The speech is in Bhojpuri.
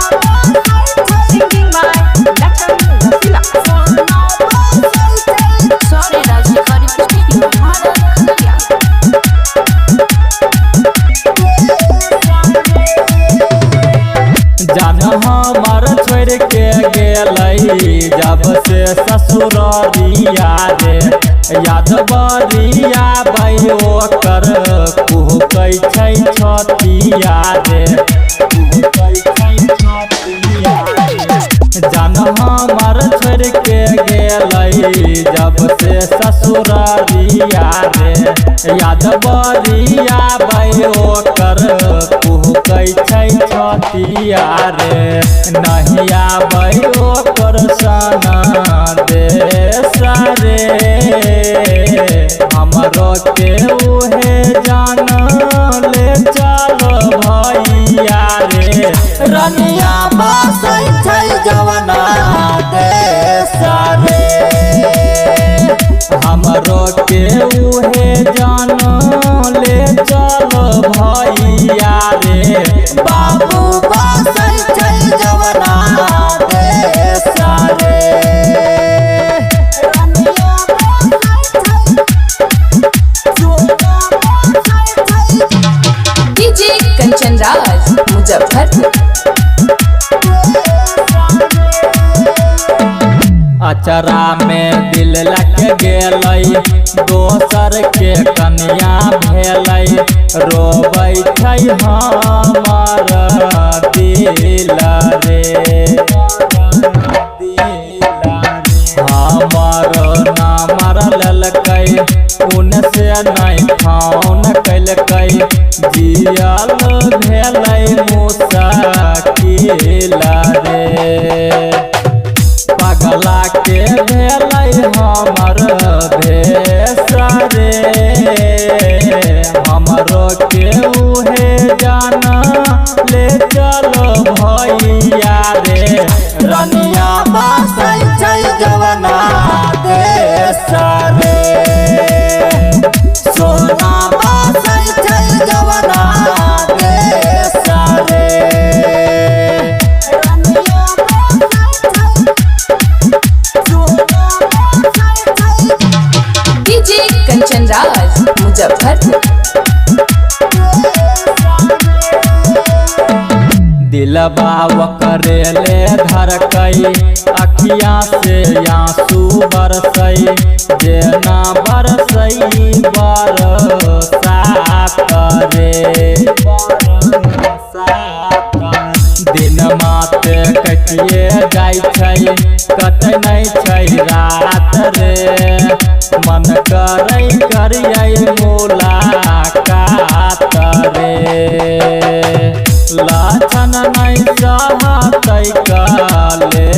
Singing by Lakshmi Rasila. Sorry, Rajnikhari Studio, Bharat Khatia. जान हमार छोड़ के गेलई जब से ससुरिया रे याद बरिया भयो कर कुह कै छै छतिया रे जान हमार छोड़ के गेलई जब से ससुरिया रे याद बरिया भयो कर कुह कै छै छतिया रे नहीं आबो कर सना दे सारे हमरो के उहे जान ले चल भैया रे रनिया बसै छै जवना दे सारे हमरो के उहे जान ले चल भैया रे बाबू बसै छै जवना दे सारे DJ Kanchan Raj, Muzaffarpur. अचरा में दिल लग गेलई दोसर के कन्या भेलई रोबै छै हमर दिल रे हमर नामर ललकै उनसे नहीं फोन कैलकै जियल भेलै मुश्किल रे पगला के भेलै हमर भेष रे हमरो के उहे जान ले चल भैया रे रनिया बसै छै जवना देश रे सोना बसै छै जवना देश रे DJ Kanchan Raj, Muzaffarpur. दिलबा करेले धरकई अखिया से आंसू बरसई जेना बरसई बरसा करे दिन माते कटिए जाइ छै कटै नहीं छै रात रे मन करै करियै मुलाकात रे लाछन नहीं चाहतै काले